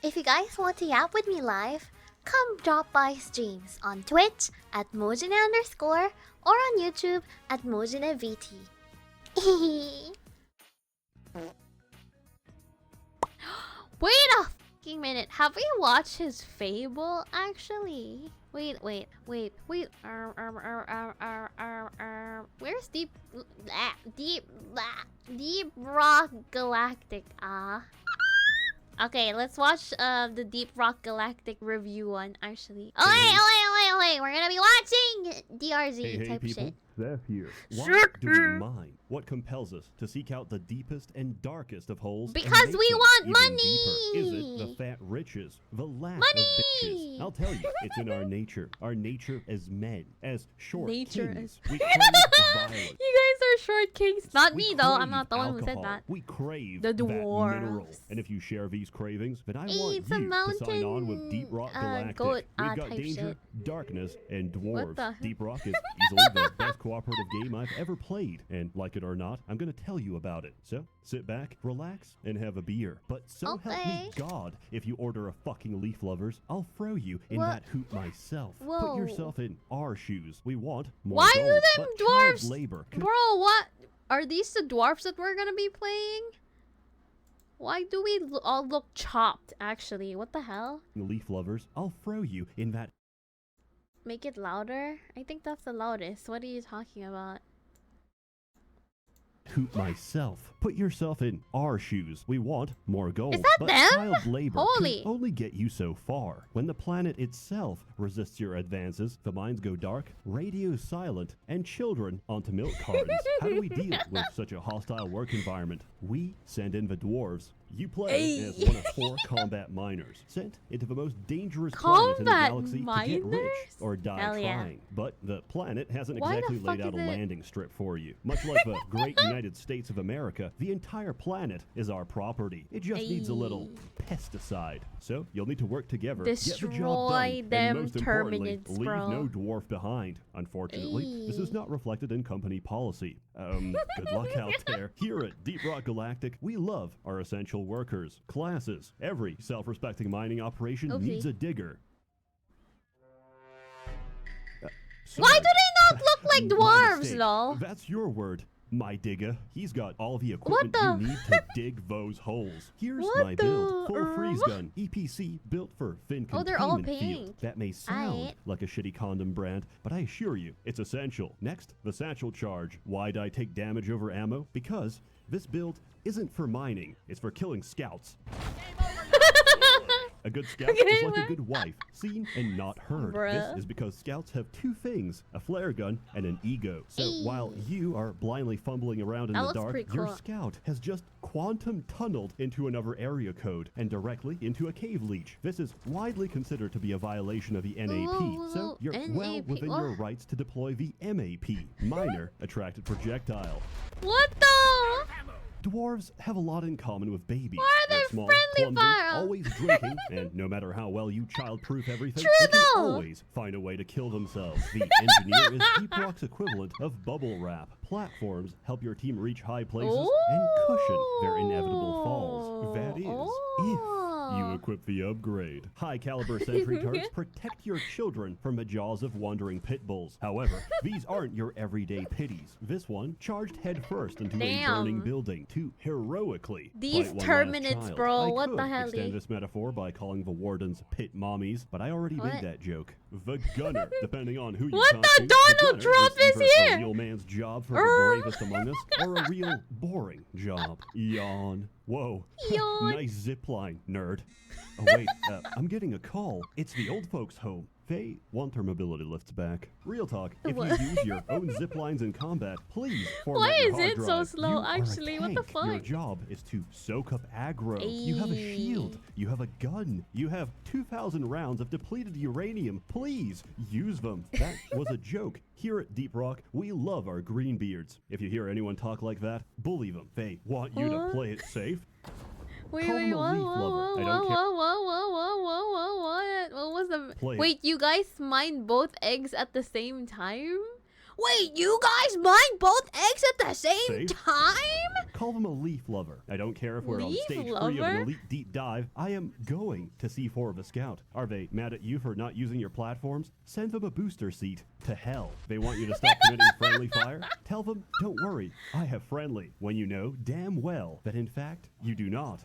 If you guys want to yap with me live, come drop by streams on Twitch at Mojine_ or on YouTube at MojineVT. Wait a fucking minute. Have we watched his Fable actually? Wait. Where's Deep Rock Galactic? Okay, let's watch the Deep Rock Galactic review one actually. Oh wait, we're gonna be watching DRZ type people. shit. Sseth here. Why Shit, do we mine? What compels us to seek out the deepest and darkest of holes? Because we want money! Deeper? Is it the fat riches? The lack Money! of bitches? I'll tell you, it's in our nature. Our nature as men. As short Nature kings. as- We crave violence. You guys are short kings. Not We me though. I'm crave not the one who said alcohol. that. We crave The that mineral. dwarves. And if you share these cravings, then I Hey, want it's a you to sign on with mountain, Deep Rock Galactic. goat, We've got type danger, shit. darkness, and dwarves. the- Deep Rock is easily the best cooperative game I've ever played. And like it or not, I'm going to tell you about it. So sit back, relax, and have a beer. But so help me God, if you order a fucking Leaf Lovers, I'll throw you in What? that hoop myself. Whoa. Put yourself in our shoes. We want more Why gold, do them but child dwarves? labor. Bro, what? Are these the dwarfs that we're gonna be playing? Why do we all look chopped actually? What the hell? Leaf Lovers, I'll throw you in that Make it louder? I think that's the loudest. What are you talking about? hoop myself. Put yourself in our shoes. We want more gold. Is that but them? child labor Holy. can only get you so far. When the planet itself resists your advances, the mines go dark, radio's silent, and children onto milk cartons. How do we deal with such a hostile work environment? We send in the dwarves. You play as one of 4 combat miners, sent into the most dangerous planet in the Combat galaxy to get rich miners? or die Hell yeah. trying. But the planet hasn't Why the exactly laid fuck out a is it- landing strip for you. Much like the great United States of America, the entire planet is our property. It just needs a little pesticide. So you'll need to work together, get the job Destroy done, them and most importantly, Terminids, leave bro. no dwarf behind. Unfortunately, this is not reflected in company policy. Good luck out there. Here at Deep Rock Galactic, we love our essential workers, classes. Every self-respecting mining operation Okay. needs a digger. Why Sorry. do they not look like My dwarves, mistake. lol? That's your word, my digger. He's got all the equipment the- you need to dig those holes. Here's What my build. the- Full freeze gun. EPC built for fin Oh, they're all containment field. pink. That may sound Aight. like a shitty condom brand, but I assure you, it's essential. Next, the satchel charge. Why'd I take damage over ammo? Because this build isn't for mining. It's for killing scouts. A good scout is like a good wife, seen and not heard. Bruh. This is because scouts have 2 things, a flare gun and an ego. So while you are blindly fumbling around in That the looks dark, pretty your cool. scout has just quantum tunneled into another area code and directly into a cave leech. This is widely considered to be a violation of the NAP, Ooh, so you're well NAP. within your rights to deploy the MAP, Minor Attracted Projectile. What the? Dwarves have a lot in common with babies. Why are They're they small, friendly clumsy, fire? always drinking, and no matter how well you childproof everything, True they can though. always find a way to kill themselves. The engineer is Deep Rock's equivalent of bubble wrap. Platforms help your team reach high places and cushion their inevitable falls. That is, if you equip the upgrade. High caliber sentry turrets protect your children from the jaws of wandering pit bulls. However, these aren't your everyday pitties. This one charged headfirst into a burning building to heroically These fight one last Terminids, child. bro, I what could the hell? extend this metaphor by calling the wardens pit mommies, but I already What? made that joke. The gunner, depending on who you What talk the to, Donald gunner Trump is either here? a real man's job for the bravest among us, or a real boring job. Yawn. Whoa. Yawn. Nice zipline, nerd. Oh wait, I'm getting a call. It's the old folks' home. They want their mobility lifts back. Real talk, if What? you use your own zip lines in combat, please format Why your is hard it so drive. slow, You are a actually? What the tank. Your fuck? job is to soak up aggro. You have a shield. You have a gun. You have 2,000 rounds of depleted uranium. Please use them. That was a joke. Here at Deep Rock, we love our greenbeards. If you hear anyone talk like that, bully them. They want you to play it safe. Wait, Call wait, him a what? leaf lover. I don't care. What was the? Play it. Wait, you guys mined both eggs at the same time? Wait, you guys mine both eggs at the same See? time? Call them a leaf lover. I don't care if we're on Leaf stage 3 of lover? an elite deep dive. I am going to C4 of a scout. Are they mad at you for not using your platforms? Send them a booster seat to hell. They want you to stop committing friendly fire? Tell them, don't worry, I have friendly, when you know damn well that in fact you do not.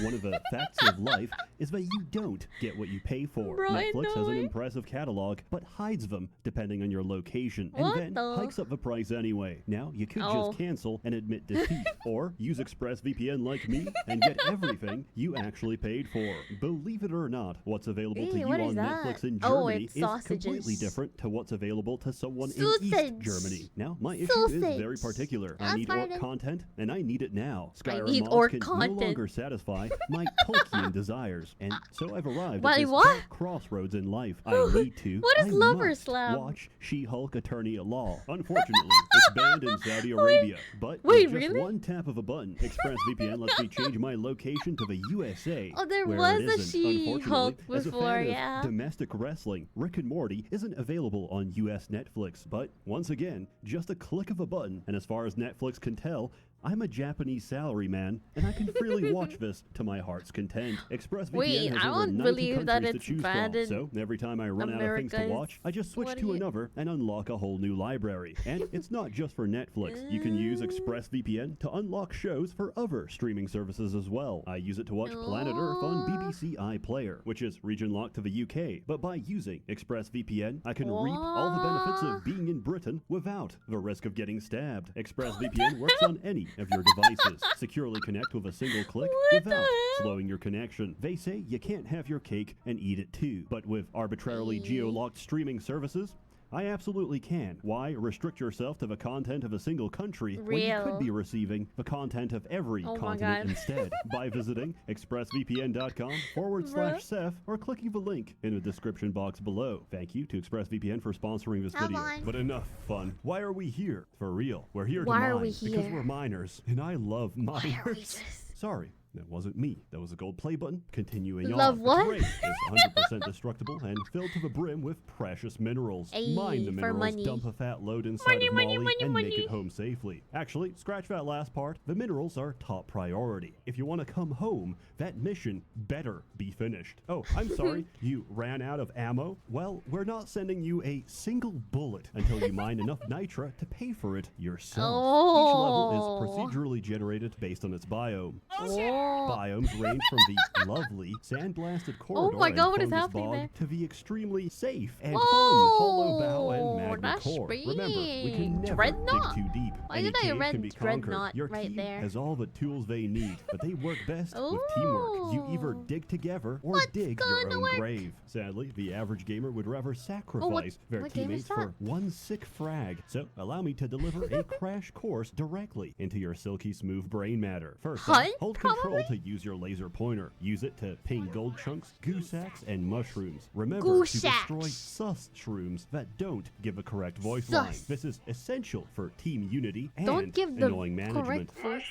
One of the facts of life is that you don't get what you pay for. Bro, Netflix has an annoying. impressive catalog, but hides them depending on your location, What and then the- hikes up the price anyway. Now, you could Oh. just cancel and admit defeat, or use ExpressVPN like me and get everything you actually paid for. Believe it or not, what's available to you what is on that? Netflix in Oh, Germany it's is completely sausages. different to what's available to someone in Sausage. East Germany. Now, my issue is very Sausage. particular. I That's need orc pardon. content, and I need it now. Skyrim need mods orc can content. no longer satisfy my Tolkien desires, and so I've arrived Wait, at this what? dark crossroads in life. I need to. What is I Lover must Slab? watch She-Hulk Attorney at Law. Unfortunately, it's banned in Saudi Arabia. But Wait, with just really? one tap of a button, ExpressVPN lets me change my location to the USA. Oh, there where was it a isn't. She-Hulk Unfortunately, as a before, fan yeah. of domestic wrestling, Rick and Morty isn't available on US Netflix. But once again, just a click of a button, and as far as Netflix can tell, I'm a Japanese salaryman, and I can freely watch this to my heart's content. ExpressVPN Wait, has I over don't 90 believe that countries to it's choose banned from. in So every time I run out of things to America. watch, I just switch What to are you- another and unlock a whole new library. And it's not just for Netflix. You can use ExpressVPN to unlock shows for other streaming services as well. I use it to watch Planet Earth on BBC iPlayer, which is region locked to the UK. But by using ExpressVPN, I can reap all the benefits of being in Britain without the risk of getting stabbed. ExpressVPN works on any of your devices. Securely connect with a single click What the without heck? slowing your connection. They say you can't have your cake and eat it too. But with arbitrarily geo-locked streaming services, I absolutely can. Why restrict yourself to the content of a single country when you Real. could be receiving the content of every Oh my continent God. instead by visiting expressvpn.com/Seth or clicking the link in the description box below. Thank you to ExpressVPN for sponsoring this Come video. on. But enough fun. Why are we here? For real. We're here Why to are mine we because here? we're miners, and I love Why are we miners. just... Sorry, that wasn't me. That was a gold play button. Continuing Love on. what? The terrain is 100% destructible and filled to the brim with precious minerals. Ayy, Mine the for minerals, money. dump a fat load inside Money, of money, Molly, money, and make money. it home safely. Actually, scratch that last part. The minerals are top priority. If you want to come home, that mission better be finished. Oh, I'm sorry. You ran out of ammo? Well, we're not sending you a single bullet until you mine enough nitra to pay for it yourself. Each level is procedurally generated based on its biome. Oh. Biomes range from the lovely sandblasted corridor my God, what is and fungus happening bog there? to the extremely safe and Whoa, fun hollow bow and magma that's core. Remember, we big. can never Dreadnought. dig too deep. Why Any did I cave read can be conquered. Dreadnought Your right team there? has all the tools they need, but they work best with teamwork. You either Ooh. dig together or What's dig your gonna own work? grave. Sadly, the average gamer would rather sacrifice their what game is teammates for that? one sick frag. So allow me to deliver a crash course directly into your silky smooth brain matter. First, off, Hunt, hold control to use your laser pointer. Use it to ping gold chunks, goose sacks, and mushrooms. Remember Goose to sacks. destroy sus shrooms that don't give a correct voice Sus. line. This is essential for team unity and Don't give the annoying management. correct voice.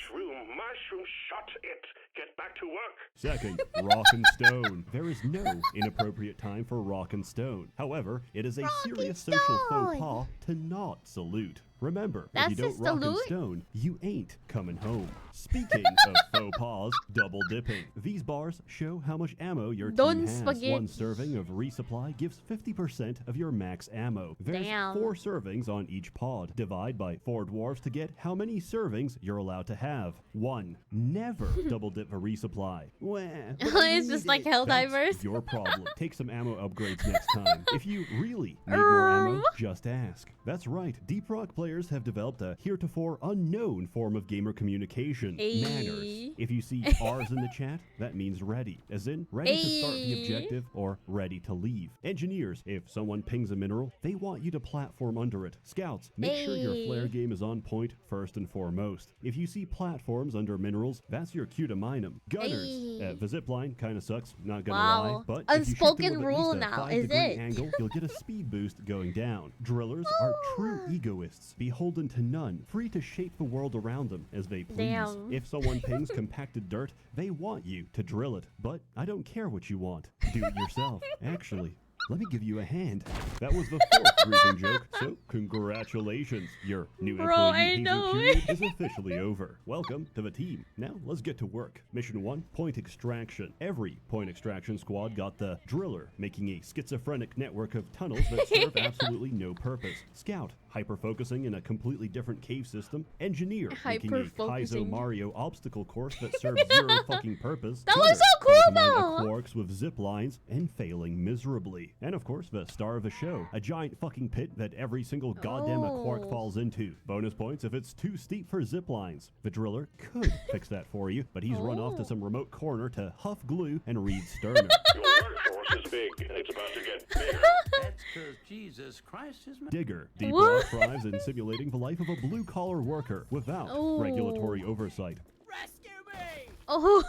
Mushroom, shut it. Get back to work. Second, rock and stone. There is no inappropriate time for rock and stone. However, it is a serious social faux stone. pas to not salute. Remember, That's if you don't a rock and salute? stone, you ain't coming home. Speaking of faux pas, double dipping. These bars show how much ammo your Don team has. spaghetti. One serving of resupply gives 50% of your max ammo. There's Damn. 4 servings on each pod. Divide by 4 dwarves to get how many servings you're allowed to have. 1. Never double dip a resupply. Wah, but I It's just need like it. Helldivers. That's your problem. Take some ammo upgrades next time. If you really need more ammo, just ask. That's right. Deep Rock players have developed a heretofore unknown form of gamer communication. Ayy. Manners. If you see R's in the chat, that means ready. As in, ready to start the Ayy. objective or ready to leave. Engineers, if someone pings a mineral, they want you to platform under it. Scouts, make sure your Ayy. flare game is on point first and foremost. If you see platforms under minerals, that's your cue to mine them. Gunners, Ayy. the zipline kind of sucks, not gonna Wow. lie, but if you shoot them Unspoken with at rule least a now, 5 is degree it? angle, you'll get a speed boost going down. Drillers are true egoists, beholden to none, free to shape the world around them as they please. Damn. If someone pings compacted dirt, they want you to drill it. But I don't care what you want. Do it yourself. Actually, Let me give you a hand. That was the 4th briefing joke, so congratulations. Your new employee hazing period is officially over. Welcome to the team. Now, let's get to work. Mission 1, point extraction. Every point extraction squad got the driller, making a schizophrenic network of tunnels that serve absolutely no purpose. Scout, hyper-focusing in a completely different cave system. Engineer, making a Kaizo Mario obstacle course that serves zero fucking purpose. That was so cool, though! Quarks with zip lines and failing miserably. And of course, the star of the show, a giant fucking pit that every single goddamn quark falls into. Bonus points if it's too steep for zip lines. The driller could fix that for you, but he's run off to some remote corner to huff glue and read Sterner. Your workforce is big, and it's about to get bigger. That's because Jesus Christ is... Digger. Deep Rock thrives in simulating the life of a blue-collar worker without regulatory oversight. Rescue me! Oh.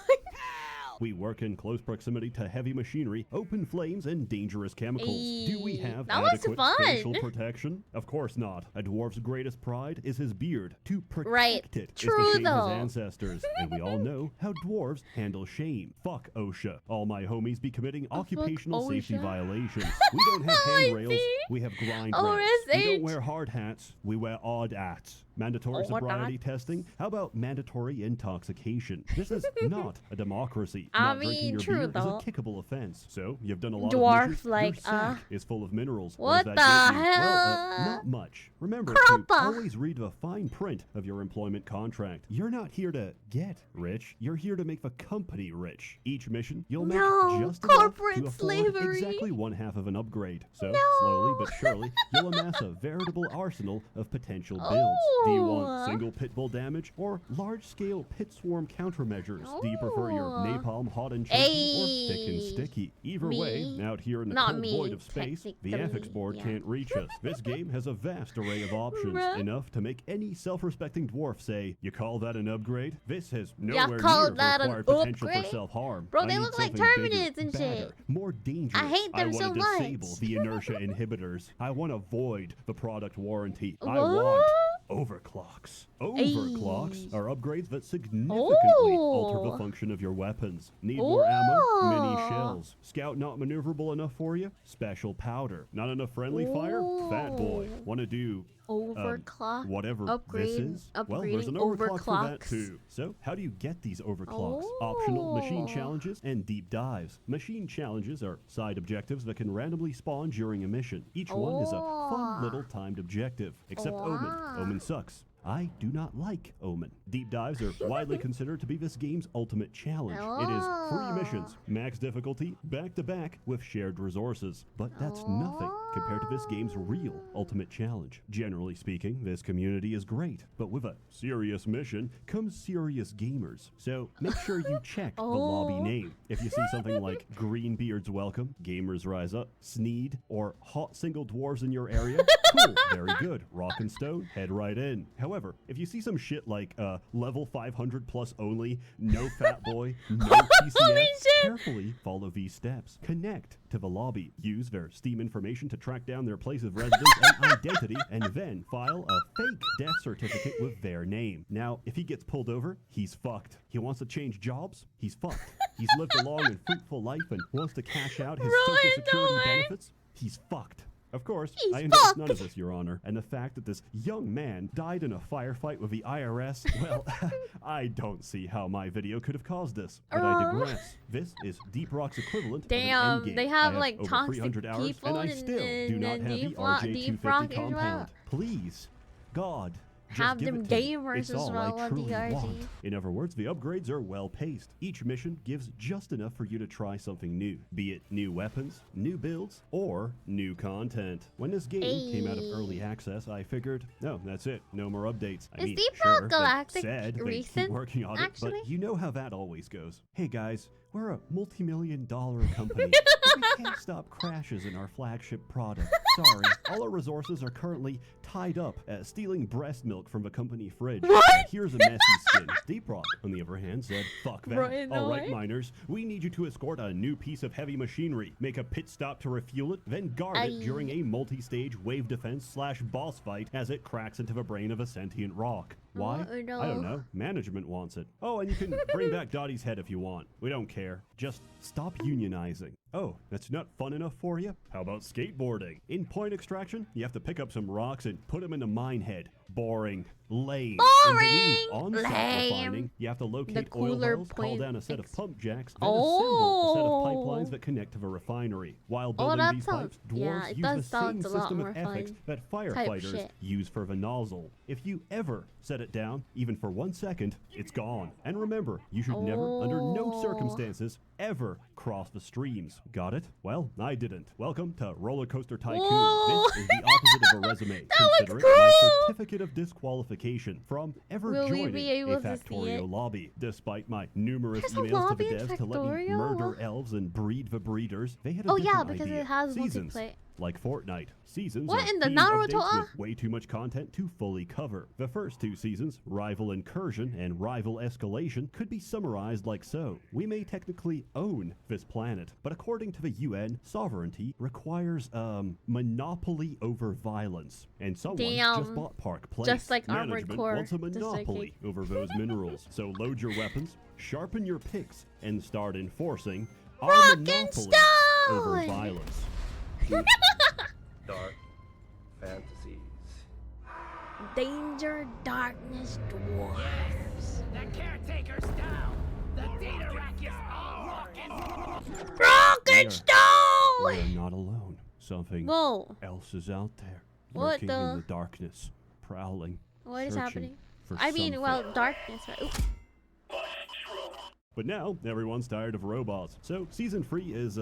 We work in close proximity to heavy machinery, open flames, and dangerous chemicals. Do we have adequate facial protection? Of course not. A dwarf's greatest pride is his beard. To protect it is to shame his ancestors. And we all know how dwarves handle shame. Fuck OSHA. All my homies be committing occupational safety violations. We don't have handrails. We have grind rails. We don't wear hard hats. We wear odd hats. Mandatory sobriety testing? How about mandatory intoxication? This is not a democracy. Not drinking your beer is a kickable offense. So, you've done a lot of measures. Your sack is full of minerals. What the hell? Well, not much. Remember to always read the fine print of your employment contract. You're not here to get rich. You're here to make the company rich. Each mission, you'll make just enough to afford exactly 1/2 of an upgrade. So, slowly but surely, you'll amass a veritable arsenal of potential builds. Do you want single pit bull damage or large-scale pit swarm countermeasures? Do you prefer your napalm hot and chunky or thick and sticky? Either way, out here in the cold void of space, the ethics board can't reach us. This game has a vast array of options, enough to make any self-respecting dwarf say, "You call that an upgrade? This has nowhere near the required potential for self-harm." Bro, they look like Terminators and shit. More dangerous. I hate them so much. I want to disable the inertia inhibitors. I want to void the product warranty. I want overclocks. Overclocks are upgrades that significantly alter the function of your weapons. Need more ammo? Mini shells. Scout not maneuverable enough for you? Special powder. Not enough friendly fire? Fat boy. Want to do overclock? Whatever this is? Well, there's an overclock for that too. So, how do you get these overclocks? Optional machine challenges and deep dives. Machine challenges are side objectives that can randomly spawn during a mission. Each one is a fun little timed objective. Except Omen. Omen sucks. I do not like Omen. Deep dives are widely considered to be this game's ultimate challenge. It is 3 missions, max difficulty, back-to-back with shared resources. But that's nothing compared to this game's real ultimate challenge. Generally speaking, this community is great, but with a serious mission comes serious gamers. So make sure you check the lobby name. If you see something like Greenbeard's Welcome, Gamers Rise Up, Sneed, or Hot Single Dwarves in your area, cool, very good. Rock and Stone, head right in. However, if you see some shit like level 500 plus only, no fat boy, no PCF, carefully follow these steps. Connect to the lobby. Use their Steam information to track down their place of residence and identity, and then file a fake death certificate with their name. Now, if he gets pulled over, he's fucked. He wants to change jobs, he's fucked. He's lived a long and fruitful life and wants to cash out his social security benefits, he's fucked. Of course, I endorse none of this, Your Honor, and the fact that this young man died in a firefight with the IRS, well, I don't see how my video could have caused this, but I digress. This is Deep Rock's equivalent of an endgame. They have like over toxic 300 hours, people and I still do not have the RJ250 compound. Please, God, have them gamers as well on the RG. In other words, the upgrades are well paced. Each mission gives just enough for you to try something new, be it new weapons, new builds, or new content. When this game came out of early access, I figured, no, that's it, no more updates. I mean, sure, Galactic said they keep working on it, but you know how that always goes. Hey guys, we're a multi-million-dollar company, but we can't stop crashes in our flagship product. Sorry, all our resources are currently tied up stealing breast milk from the company fridge. Here's a messy skin. Deep Rock, on the other hand, said, fuck that. All right, miners, we need you to escort a new piece of heavy machinery, make a pit stop to refuel it, then guard it during a multi-stage wave defense / boss fight as it cracks into the brain of a sentient rock. Why? Oh, no. I don't know. Management wants it. Oh, and you can bring back Dottie's head if you want. We don't care. Just stop unionizing. Oh, that's not fun enough for you? How about skateboarding? In point extraction, you have to pick up some rocks and put them into minehead. Boring. Lame. In the new on-site refining, you have to locate oil cooler wells, call point down a set of ex- pump jacks, then assemble a set of Oh. pipelines that connect to the refinery. While building that these sounds- pipes, yeah, dwarves it use does the same sound a lot system more of ethics fun that type firefighters shit. use for the nozzle. If you ever set it down, even for 1 second, it's gone. And remember, you should never, under no Oh. circumstances, ever cross the streams. Got it? Well, I didn't. Welcome to Roller Coaster Tycoon. Whoa. This is the opposite of a resume. looks Consider it my cool. certificate of disqualification from ever Will we joining be able a to see Factorio it? lobby. Despite my numerous There's a emails to lobby the in devs to let me Factorio? murder elves and breed the breeders, they had a Oh, yeah, different because idea. it has Seasons. multiplayer. Like Fortnite, seasons What are in the themed Naruto, updates with way too much content to fully cover. The first 2 seasons, Rival Incursion and Rival Escalation, could be summarized like so. We may technically own this planet, but according to the UN, sovereignty requires, monopoly over violence. And someone just Damn. bought Park Place. Just like Armored Management Core wants a this monopoly decade. over those minerals. So load your weapons, sharpen your picks, and start enforcing our monopoly over Stone! violence. Dark fantasies. Danger, darkness, dwarves. The caretaker's down. The data rack is all rocking. We are not alone. Something Whoa. else is out there, What lurking the- in the darkness, prowling. What is searching happening? for I mean, something. well, darkness, right? Ooh. But now everyone's tired of robots, so season 3 is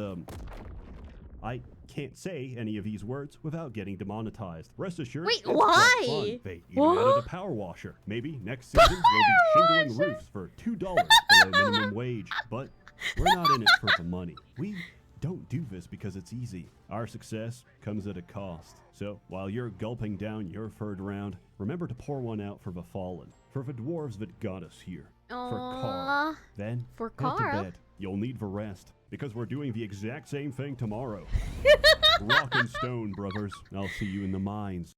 I can't say any of these words without getting demonetized. Rest assured, Wait, it's quite why? fun. They even What? added a power washer. Maybe next season we'll be shingling roofs for $2 below minimum wage. But we're not in it for the money. We don't do this because it's easy. Our success comes at a cost. So while you're gulping down your third round, remember to pour one out for the fallen, for the dwarves that got us here. For Carl. Aw. Then For head to Carl? bed. You'll need the rest because we're doing the exact same thing tomorrow. Rock and stone, brothers. I'll see you in the mines.